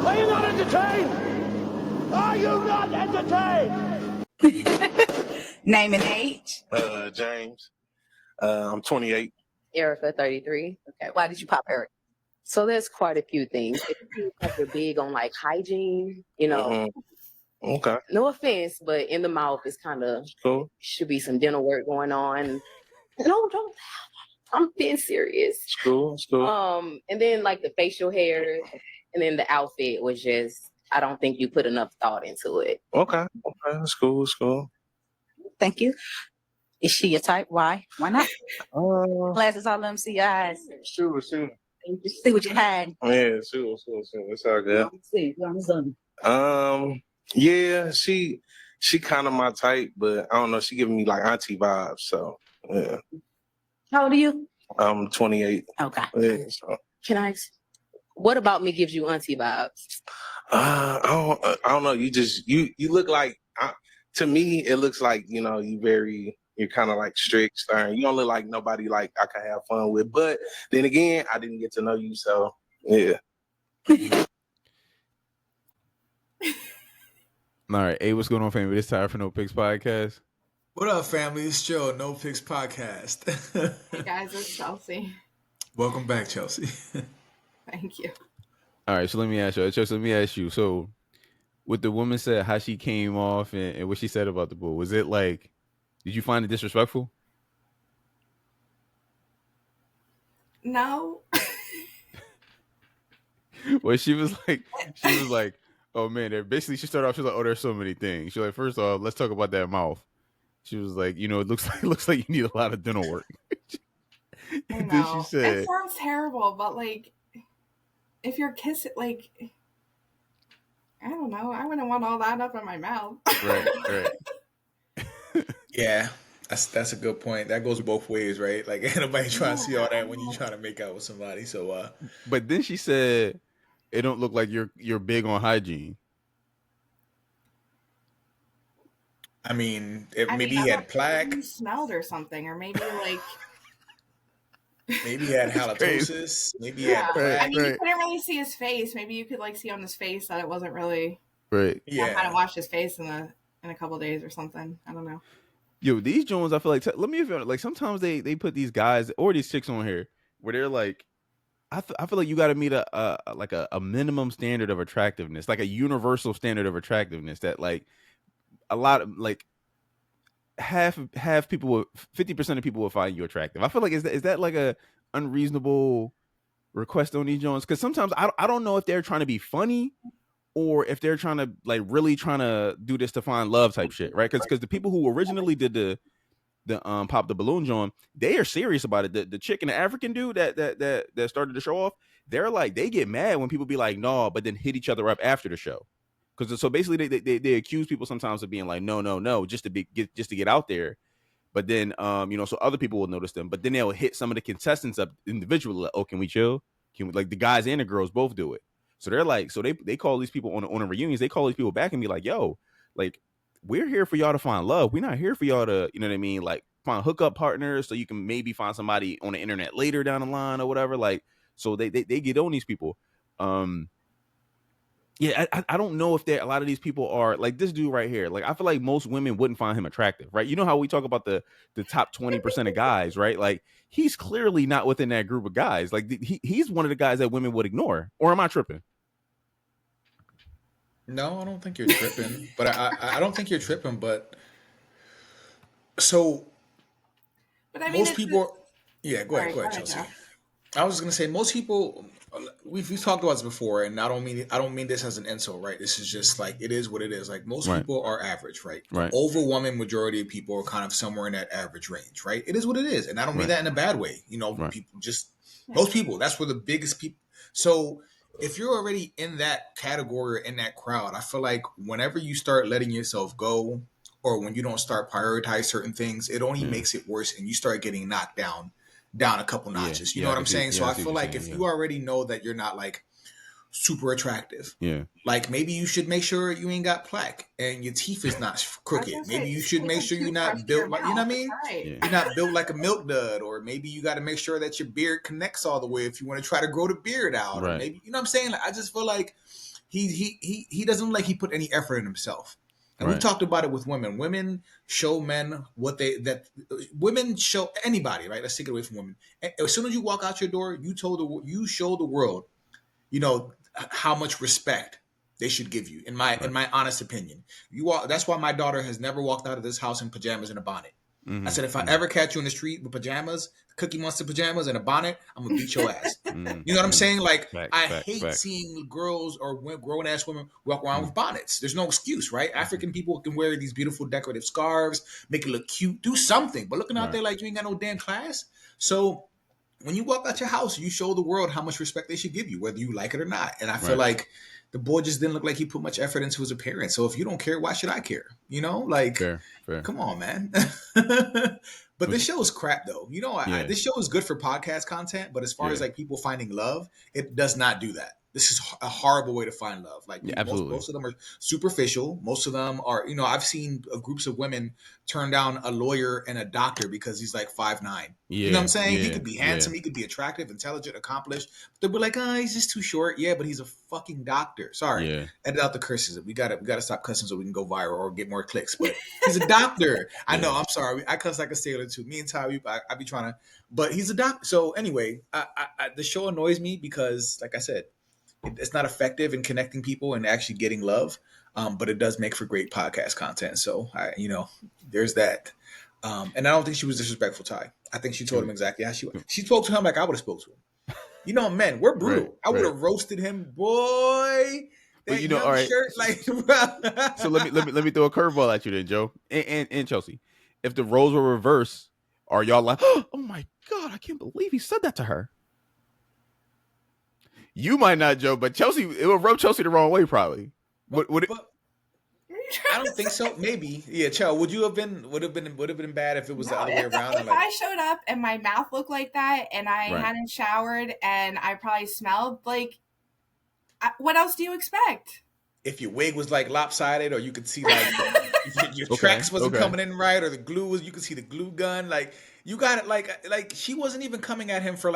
Are you not entertained? Are you not entertained? Name and age. James. I'm 28. Erica, 33. Okay, why did you pop Eric? So there's quite a few things. It seems like you're big on like hygiene, you know. Mm-hmm. Okay. No offense, but in the mouth is kind of Cool. should be some dental work going on. No, don't. I'm being serious. It's cool. It's cool. And then like the facial hair, and then the outfit was just. I don't think you put enough thought into it. Okay. Okay. It's cool. It's cool. Thank you. Is she your type? Why? Why not? Glasses, all them see your eyes. Sure. See what you had. Yeah, sure. It's all good. See, Yeah, she kind of my type, but I don't know. She giving me like auntie vibes, so yeah. How old are you? I'm 28. Okay. Yeah, so. Can I? What about me gives you auntie vibes? I don't know. You look like to me. It looks like you're kind of like strict, stern. You don't look like nobody like I can have fun with. But then again, I didn't get to know you, so yeah. All right, hey, what's going on, family? It's time for No Picks Podcast. What up, family? It's Joe, No Picks Podcast. Hey guys, it's Chelsea. Welcome back, Chelsea. Thank you. All right, so let me ask you. So, what the woman said, how she came off, and what she said about the bull, was it like, did you find it disrespectful? No. Well, she was like, oh man, she started off, she was like, oh, there's so many things. She was like, first off, let's talk about that mouth. She was like, it looks like you need a lot of dental work. I Then know. she said, it sounds terrible, but like, if you're kissing, like, I don't know, I wouldn't want all that up in my mouth. right. Yeah, that's a good point. That goes both ways, right? Like, ain't nobody trying to see all that when you're trying to make out with somebody. So, but then she said, it don't look like you're big on hygiene. I mean, maybe he had plaque. He smelled or something, or maybe like. Maybe he had halitosis. Maybe he had plaque. I mean, you couldn't really see his face. Maybe you could like see on his face that it wasn't really. Right. Yeah. I hadn't washed his face in a couple of days or something. I don't know. Yo, these Jones, I feel like, let me feel like sometimes they put these guys or these chicks on here where they're like, I feel like you got to meet a minimum standard of attractiveness, like a universal standard of attractiveness that like a lot of like half people, 50% of people will find you attractive. I feel like is that like a unreasonable request on these Jones? Because sometimes I don't know if they're trying to be funny or if they're trying to like really trying to do this to find love type shit, right? Because the people who originally did the Pop the Balloon John, they are serious about it. The chick and the African dude that started the show off, they're like, they get mad when people be like, no, but then hit each other up after the show. Because so basically they accuse people sometimes of being like, no, just to get out there. But then so other people will notice them, but then they'll hit some of the contestants up individually. Like, oh, can we chill? Can we, like the guys and the girls both do it? So they're like, so they call these people on the reunions. They call these people back and be like, yo, like, we're here for y'all to find love. We're not here for y'all to, you know what I mean? Like find hookup partners so you can maybe find somebody on the internet later down the line or whatever. Like, so they get on these people. Yeah, I don't know if a lot of these people are like this dude right here. Like, I feel like most women wouldn't find him attractive, right? You know how we talk about the top 20% of guys, right? Like, he's clearly not within that group of guys. Like, he's one of the guys that women would ignore. Or am I tripping? No, I don't think you're tripping. But I don't think you're tripping. But so, but I mean, most people. Yeah, go ahead, Chelsea. I was going to say most people. We've talked about this before, and I don't mean this as an insult, right? This is just like it is what it is. Like most people are average, right? Right. The overwhelming majority of people are kind of somewhere in that average range, right? It is what it is, and I don't mean that in a bad way. You know, people just most people. That's where the biggest people. So if you're already in that category or in that crowd, I feel like whenever you start letting yourself go, or when you don't start prioritize certain things, it only makes it worse, and you start getting knocked down a couple notches. You know what I'm saying? So I feel like if you already know that you're not like super attractive, like maybe you should make sure you ain't got plaque and your teeth is not crooked. Maybe you should make sure you're not built like, you know what I mean? You're not built like a milk dud, or maybe you got to make sure that your beard connects all the way if you want to try to grow the beard out. Or maybe, you know what I'm saying? Like, I just feel like he doesn't look like he put any effort in himself. And we've talked about it with women. Women show men women show anybody, right? Let's take it away from women. As soon as you walk out your door, you show the world, how much respect they should give you. In my honest opinion, that's why my daughter has never walked out of this house in pajamas and a bonnet. I said, if I ever catch you in the street with pajamas, Cookie Monster pajamas and a bonnet, I'm gonna beat your ass. You know what I'm saying? Like, I hate seeing girls or grown ass women walk around with bonnets. There's no excuse, right? African people can wear these beautiful decorative scarves, make it look cute, do something. But looking out there like you ain't got no damn class. So when you walk out your house, you show the world how much respect they should give you, whether you like it or not. And I feel like the boy just didn't look like he put much effort into his appearance. So if you don't care, why should I care? Fair. Come on, man. But this show is crap, though. This show is good for podcast content, but as far as like people finding love, it does not do that. This is a horrible way to find love. Like most of them are superficial. Most of them are, I've seen groups of women turn down a lawyer and a doctor because he's like 5'9". You know what I'm saying? He could be handsome, he could be attractive, intelligent, accomplished. But they'll be like, he's just too short. Yeah, but he's a fucking doctor. Sorry, edit out the curses. We gotta stop cussing so we can go viral or get more clicks. But he's a doctor. I know. I'm sorry. I cuss like a sailor too. Me and Ty, I be trying to. But he's a doctor. So anyway, the show annoys me because, like I said, it's not effective in connecting people and actually getting love, but it does make for great podcast content. So there's that. And I don't think she was disrespectful, Ty. I think she told him exactly how she was. She spoke to him like I would have spoke to him. Men, we're brutal. I would have roasted him, boy. That all right. Shirt, so let me throw a curveball at you then, Joe and Chelsea. If the roles were reversed, are y'all like, oh my God, I can't believe he said that to her? You might not, Joe, but Chelsea, it would rub Chelsea the wrong way, probably. Would it? I don't think so. Maybe, yeah. Chel, would have been bad if it was the other way around. If I showed up and my mouth looked like that, and I hadn't showered, and I probably smelled like, what else do you expect? If your wig was like lopsided, or you could see like your tracks wasn't coming in right, or the glue you could see the glue gun. Like you got it. Like she wasn't even coming at him for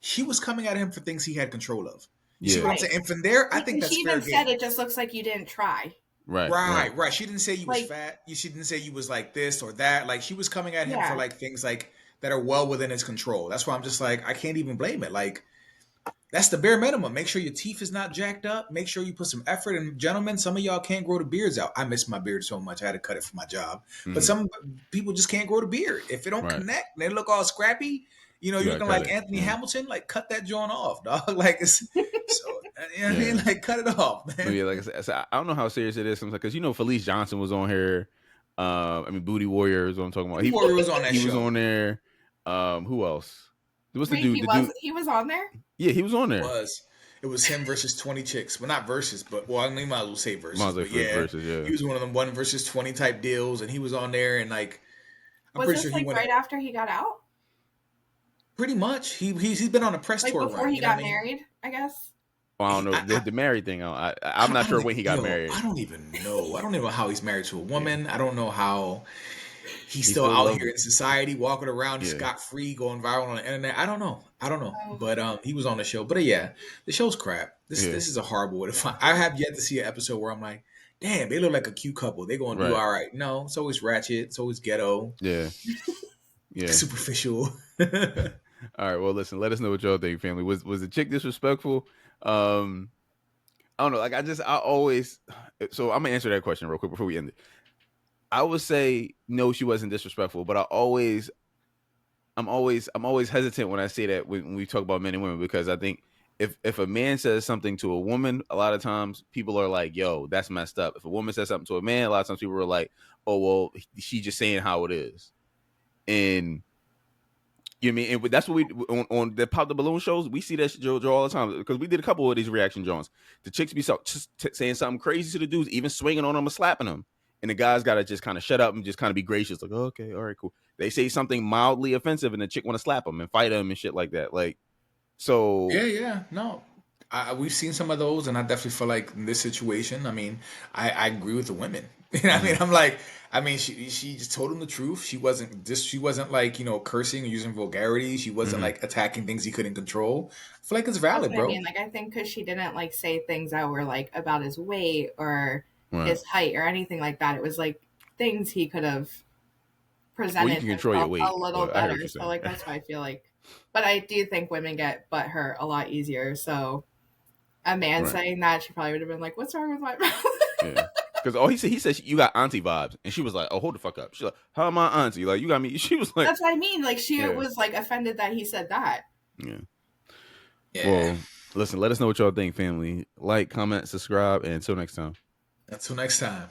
she was coming at him for things he had control of. You see what I'm saying? And from there, I think that's fair game. She even said it just looks like you didn't try. Right. She didn't say you was fat. She didn't say you was like this or that. Like she was coming at him for like things like that are well within his control. That's why I'm just like, I can't even blame it. Like that's the bare minimum. Make sure your teeth is not jacked up. Make sure you put some effort. And gentlemen, some of y'all can't grow the beards out. I miss my beard so much. I had to cut it for my job. But some people just can't grow the beard. If it don't connect, they look all scrappy. You're looking like Anthony Hamilton. Like cut that joint off, dog. Like it's so. I mean, like cut it off, man. Yeah, like I said, I don't know how serious it is sometimes because Felice Johnson was on here. Booty Warrior is what I'm talking about. Booty Warrior was on that show. He was on there. Who else? What's the dude? He was on there? Yeah, he was on there. It was him versus 20 chicks. Well, not versus, but I might as well say versus. Versus, yeah. He was one of them 1 versus 20 type deals, and he was on there, and like, I'm pretty sure he went right after he got out. Pretty much, he's been on a press tour before he got married, I guess. Well, I don't know the married thing. I'm not sure when he got married. I don't even know. I don't even know how he's married to a woman. I don't know how he's still out here in society, walking around scot free, going viral on the internet. I don't know. But he was on the show. But the show's crap. This is a horrible way to find. I have yet to see an episode where I'm like, damn, they look like a cute couple. They're going to do all right. No, it's always ratchet. It's always ghetto. Yeah. Superficial. All right. Well, listen. Let us know what y'all think, family. Was the chick disrespectful? I don't know. Like I always. So I'm gonna answer that question real quick before we end it. I would say no, she wasn't disrespectful, but I'm always hesitant when I say that when we talk about men and women because I think if a man says something to a woman, a lot of times people are like, "Yo, that's messed up." If a woman says something to a man, a lot of times people are like, "Oh, well, she's just saying how it is," and. You know what I mean? And that's what we on the Pop the Balloon shows. We see that Joe all the time because we did a couple of these reaction joints. The chicks be saying something crazy to the dudes, even swinging on them or slapping them, and the guys gotta just kind of shut up and just kind of be gracious, like, oh, okay, all right, cool. They say something mildly offensive, and the chick want to slap them and fight them and shit like that. Like, so no. We've seen some of those, and I definitely feel like in this situation, I mean, I agree with the women. You know what I mean? I'm like, she just told him the truth. She wasn't like, cursing or using vulgarity. She wasn't like attacking things he couldn't control. I feel like it's valid, That's what bro. I mean. Like, I think because she didn't like say things that were like about his weight or his height or anything like that. It was like things he could have presented you can control your weight. a little better. So like that's why I feel like, but I do think women get butthurt a lot easier. So a man saying that, she probably would have been like, "What's wrong with my mouth?" Yeah. Because he said you got auntie vibes, and she was like, "Oh, hold the fuck up." She's like, "How am I auntie? Like you got me?" She was like, "That's what I mean." Like she was like offended that he said that. Yeah. Well, listen. Let us know what y'all think, family. Like, comment, subscribe, and until next time. Until next time.